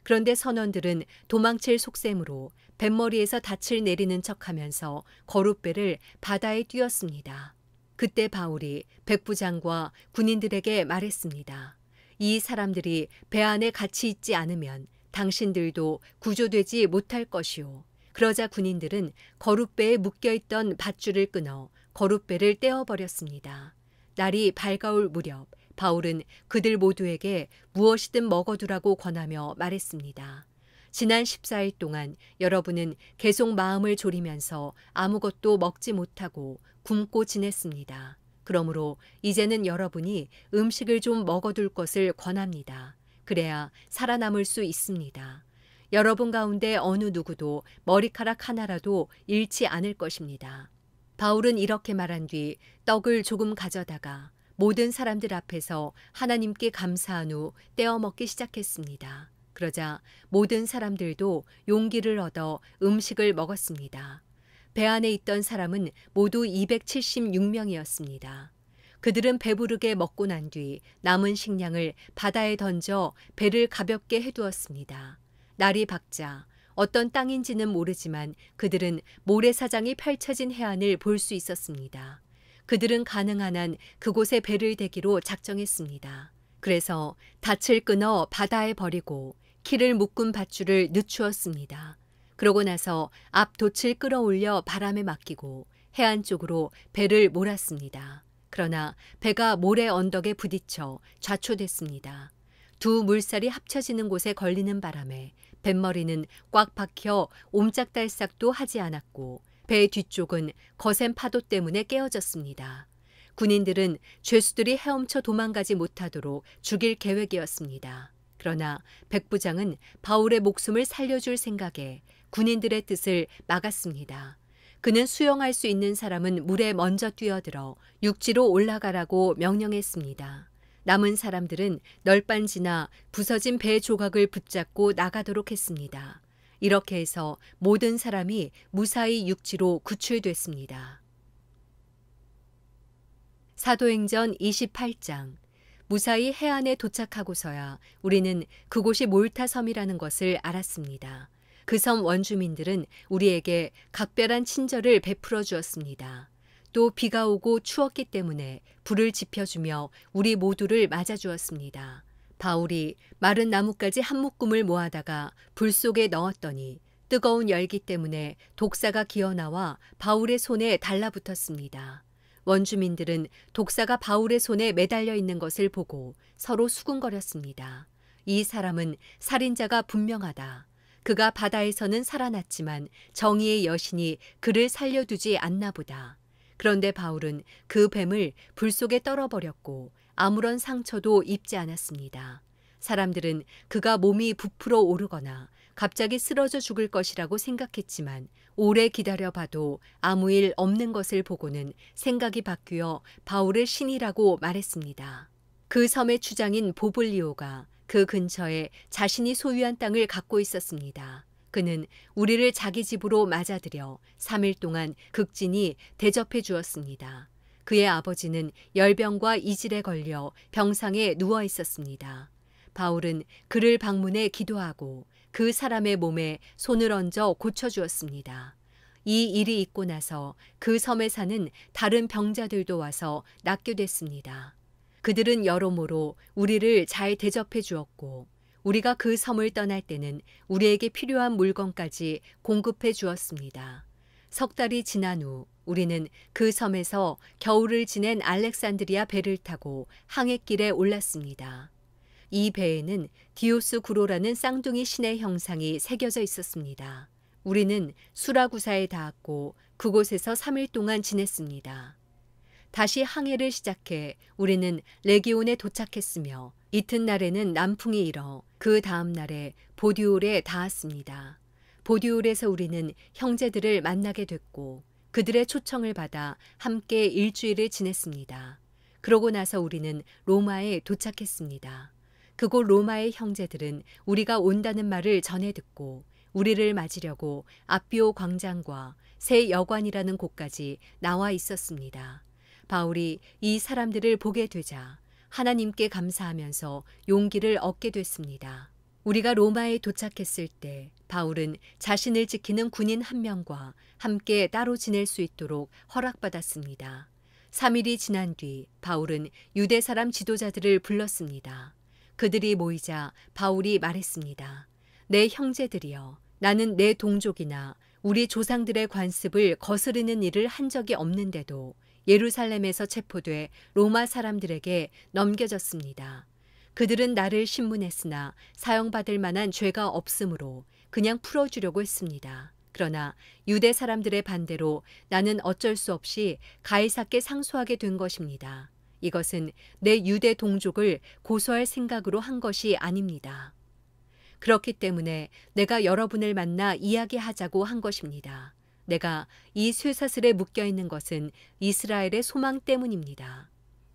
그런데 선원들은 도망칠 속셈으로 뱃머리에서 닻을 내리는 척하면서 거룻배를 바다에 띄웠습니다. 그때 바울이 백부장과 군인들에게 말했습니다. 이 사람들이 배 안에 같이 있지 않으면 당신들도 구조되지 못할 것이요. 그러자 군인들은 거룻배에 묶여있던 밧줄을 끊어 거룻배를 떼어버렸습니다. 날이 밝아올 무렵 바울은 그들 모두에게 무엇이든 먹어두라고 권하며 말했습니다. 지난 14일 동안 여러분은 계속 마음을 졸이면서 아무것도 먹지 못하고 굶고 지냈습니다. 그러므로 이제는 여러분이 음식을 좀 먹어둘 것을 권합니다. 그래야 살아남을 수 있습니다. 여러분 가운데 어느 누구도 머리카락 하나라도 잃지 않을 것입니다. 바울은 이렇게 말한 뒤 떡을 조금 가져다가 모든 사람들 앞에서 하나님께 감사한 후 떼어 먹기 시작했습니다. 그러자 모든 사람들도 용기를 얻어 음식을 먹었습니다. 배 안에 있던 사람은 모두 276명이었습니다. 그들은 배부르게 먹고 난 뒤 남은 식량을 바다에 던져 배를 가볍게 해두었습니다. 날이 밝자 어떤 땅인지는 모르지만 그들은 모래사장이 펼쳐진 해안을 볼 수 있었습니다. 그들은 가능한 한 그곳에 배를 대기로 작정했습니다. 그래서 닻을 끊어 바다에 버리고 키를 묶은 밧줄을 늦추었습니다. 그러고 나서 앞 돛을 끌어올려 바람에 맡기고 해안 쪽으로 배를 몰았습니다. 그러나 배가 모래 언덕에 부딪혀 좌초됐습니다. 두 물살이 합쳐지는 곳에 걸리는 바람에 뱃머리는 꽉 박혀 옴짝달싹도 하지 않았고 배 뒤쪽은 거센 파도 때문에 깨어졌습니다. 군인들은 죄수들이 헤엄쳐 도망가지 못하도록 죽일 계획이었습니다. 그러나 백부장은 바울의 목숨을 살려줄 생각에 군인들의 뜻을 막았습니다. 그는 수영할 수 있는 사람은 물에 먼저 뛰어들어 육지로 올라가라고 명령했습니다. 남은 사람들은 널빤지나 부서진 배 조각을 붙잡고 나가도록 했습니다. 이렇게 해서 모든 사람이 무사히 육지로 구출됐습니다. 사도행전 28장. 무사히 해안에 도착하고서야 우리는 그곳이 몰타 섬이라는 것을 알았습니다. 그 섬 원주민들은 우리에게 각별한 친절을 베풀어 주었습니다. 또 비가 오고 추웠기 때문에 불을 지펴주며 우리 모두를 맞아주었습니다. 바울이 마른 나뭇가지 한 묶음을 모아다가 불 속에 넣었더니 뜨거운 열기 때문에 독사가 기어나와 바울의 손에 달라붙었습니다. 원주민들은 독사가 바울의 손에 매달려 있는 것을 보고 서로 수군거렸습니다. 이 사람은 살인자가 분명하다. 그가 바다에서는 살아났지만 정의의 여신이 그를 살려두지 않나 보다. 그런데 바울은 그 뱀을 불 속에 떨어버렸고 아무런 상처도 입지 않았습니다. 사람들은 그가 몸이 부풀어 오르거나 갑자기 쓰러져 죽을 것이라고 생각했지만 오래 기다려봐도 아무 일 없는 것을 보고는 생각이 바뀌어 바울을 신이라고 말했습니다. 그 섬의 주장인 보블리오가 그 근처에 자신이 소유한 땅을 갖고 있었습니다. 그는 우리를 자기 집으로 맞아들여 3일 동안 극진히 대접해 주었습니다. 그의 아버지는 열병과 이질에 걸려 병상에 누워 있었습니다. 바울은 그를 방문해 기도하고 그 사람의 몸에 손을 얹어 고쳐주었습니다. 이 일이 있고 나서 그 섬에 사는 다른 병자들도 와서 낫게 됐습니다. 그들은 여러모로 우리를 잘 대접해 주었고 우리가 그 섬을 떠날 때는 우리에게 필요한 물건까지 공급해 주었습니다. 석 달이 지난 후 우리는 그 섬에서 겨울을 지낸 알렉산드리아 배를 타고 항해길에 올랐습니다. 이 배에는 디오스 구로라는 쌍둥이 신의 형상이 새겨져 있었습니다. 우리는 수라구사에 닿았고 그곳에서 3일 동안 지냈습니다. 다시 항해를 시작해 우리는 레기온에 도착했으며 이튿날에는 남풍이 일어 그 다음 날에 보디올에 닿았습니다. 보디올에서 우리는 형제들을 만나게 됐고 그들의 초청을 받아 함께 일주일을 지냈습니다. 그러고 나서 우리는 로마에 도착했습니다. 그곳 로마의 형제들은 우리가 온다는 말을 전해 듣고 우리를 맞으려고 아비오 광장과 새 여관이라는 곳까지 나와 있었습니다. 바울이 이 사람들을 보게 되자 하나님께 감사하면서 용기를 얻게 됐습니다. 우리가 로마에 도착했을 때 바울은 자신을 지키는 군인 한 명과 함께 따로 지낼 수 있도록 허락받았습니다. 3일이 지난 뒤 바울은 유대 사람 지도자들을 불렀습니다. 그들이 모이자 바울이 말했습니다. 내 형제들이여, 나는 내 동족이나 우리 조상들의 관습을 거스르는 일을 한 적이 없는데도 예루살렘에서 체포돼 로마 사람들에게 넘겨졌습니다. 그들은 나를 신문했으나 사형받을 만한 죄가 없으므로 그냥 풀어주려고 했습니다. 그러나 유대 사람들의 반대로 나는 어쩔 수 없이 가이사께 상소하게 된 것입니다. 이것은 내 유대 동족을 고소할 생각으로 한 것이 아닙니다. 그렇기 때문에 내가 여러분을 만나 이야기하자고 한 것입니다. 내가 이 쇠사슬에 묶여 있는 것은 이스라엘의 소망 때문입니다.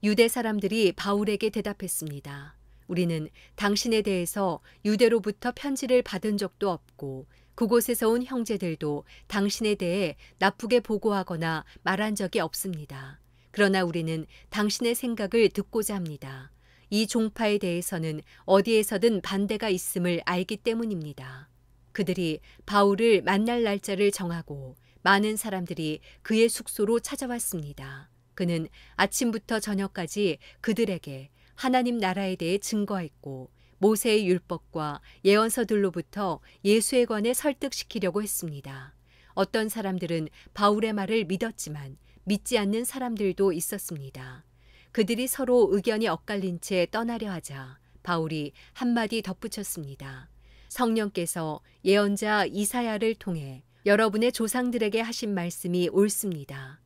유대 사람들이 바울에게 대답했습니다. 우리는 당신에 대해서 유대로부터 편지를 받은 적도 없고 그곳에서 온 형제들도 당신에 대해 나쁘게 보고하거나 말한 적이 없습니다. 그러나 우리는 당신의 생각을 듣고자 합니다. 이 종파에 대해서는 어디에서든 반대가 있음을 알기 때문입니다. 그들이 바울을 만날 날짜를 정하고 많은 사람들이 그의 숙소로 찾아왔습니다. 그는 아침부터 저녁까지 그들에게 하나님 나라에 대해 증거했고 모세의 율법과 예언서들로부터 예수에 관해 설득시키려고 했습니다. 어떤 사람들은 바울의 말을 믿었지만 믿지 않는 사람들도 있었습니다. 그들이 서로 의견이 엇갈린 채 떠나려 하자 바울이 한마디 덧붙였습니다. 성령께서 예언자 이사야를 통해 여러분의 조상들에게 하신 말씀이 옳습니다.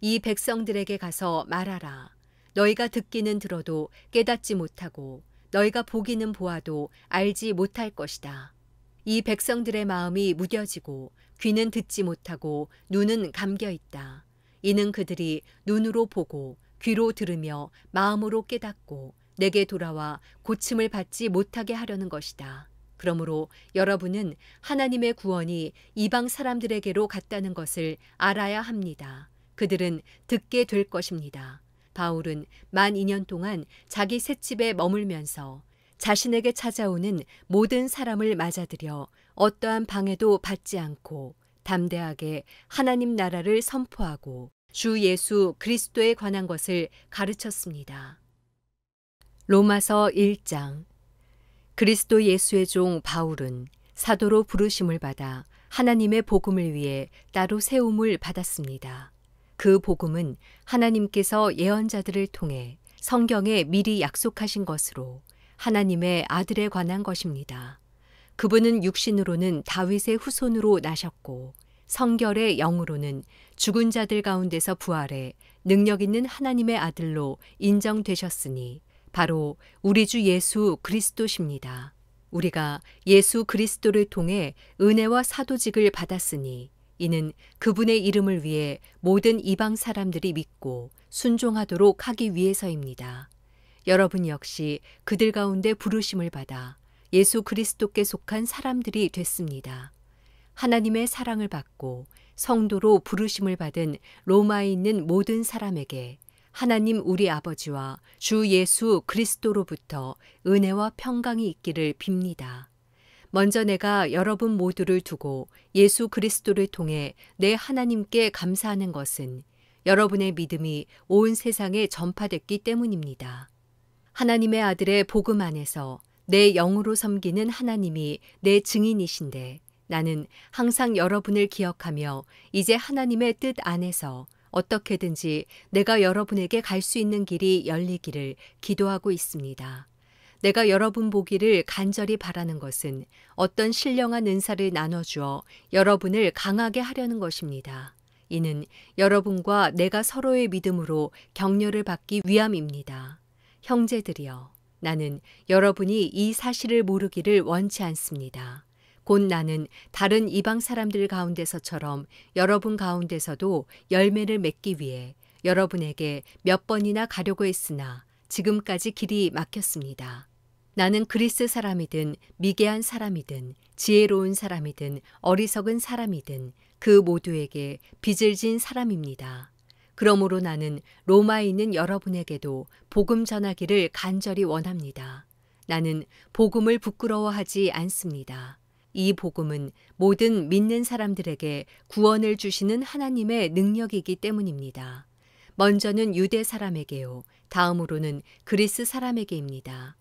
이 백성들에게 가서 말하라. 너희가 듣기는 들어도 깨닫지 못하고 너희가 보기는 보아도 알지 못할 것이다. 이 백성들의 마음이 무뎌지고 귀는 듣지 못하고 눈은 감겨 있다. 이는 그들이 눈으로 보고 귀로 들으며 마음으로 깨닫고 내게 돌아와 고침을 받지 못하게 하려는 것이다. 그러므로 여러분은 하나님의 구원이 이방 사람들에게로 갔다는 것을 알아야 합니다. 그들은 듣게 될 것입니다. 바울은 만 2년 동안 자기 셋집에 머물면서 자신에게 찾아오는 모든 사람을 맞아들여 어떠한 방해도 받지 않고 담대하게 하나님 나라를 선포하고 주 예수 그리스도에 관한 것을 가르쳤습니다. 로마서 1장. 그리스도 예수의 종 바울은 사도로 부르심을 받아 하나님의 복음을 위해 따로 세움을 받았습니다. 그 복음은 하나님께서 예언자들을 통해 성경에 미리 약속하신 것으로 하나님의 아들에 관한 것입니다. 그분은 육신으로는 다윗의 후손으로 나셨고 성결의 영으로는 죽은 자들 가운데서 부활해 능력 있는 하나님의 아들로 인정되셨으니 바로 우리 주 예수 그리스도십니다. 우리가 예수 그리스도를 통해 은혜와 사도직을 받았으니 이는 그분의 이름을 위해 모든 이방 사람들이 믿고 순종하도록 하기 위해서입니다. 여러분 역시 그들 가운데 부르심을 받아 예수 그리스도께 속한 사람들이 됐습니다. 하나님의 사랑을 받고 성도로 부르심을 받은 로마에 있는 모든 사람에게 하나님 우리 아버지와 주 예수 그리스도로부터 은혜와 평강이 있기를 빕니다. 먼저 내가 여러분 모두를 두고 예수 그리스도를 통해 내 하나님께 감사하는 것은 여러분의 믿음이 온 세상에 전파됐기 때문입니다. 하나님의 아들의 복음 안에서 내 영으로 섬기는 하나님이 내 증인이신데 나는 항상 여러분을 기억하며 이제 하나님의 뜻 안에서 어떻게든지 내가 여러분에게 갈 수 있는 길이 열리기를 기도하고 있습니다. 내가 여러분 보기를 간절히 바라는 것은 어떤 신령한 은사를 나눠주어 여러분을 강하게 하려는 것입니다. 이는 여러분과 내가 서로의 믿음으로 격려를 받기 위함입니다. 형제들이여, 나는 여러분이 이 사실을 모르기를 원치 않습니다. 곧 나는 다른 이방 사람들 가운데서처럼 여러분 가운데서도 열매를 맺기 위해 여러분에게 몇 번이나 가려고 했으나 지금까지 길이 막혔습니다. 나는 그리스 사람이든 미개한 사람이든 지혜로운 사람이든 어리석은 사람이든 그 모두에게 빚을 진 사람입니다. 그러므로 나는 로마에 있는 여러분에게도 복음 전하기를 간절히 원합니다. 나는 복음을 부끄러워하지 않습니다. 이 복음은 모든 믿는 사람들에게 구원을 주시는 하나님의 능력이기 때문입니다. 먼저는 유대 사람에게요, 다음으로는 그리스 사람에게입니다.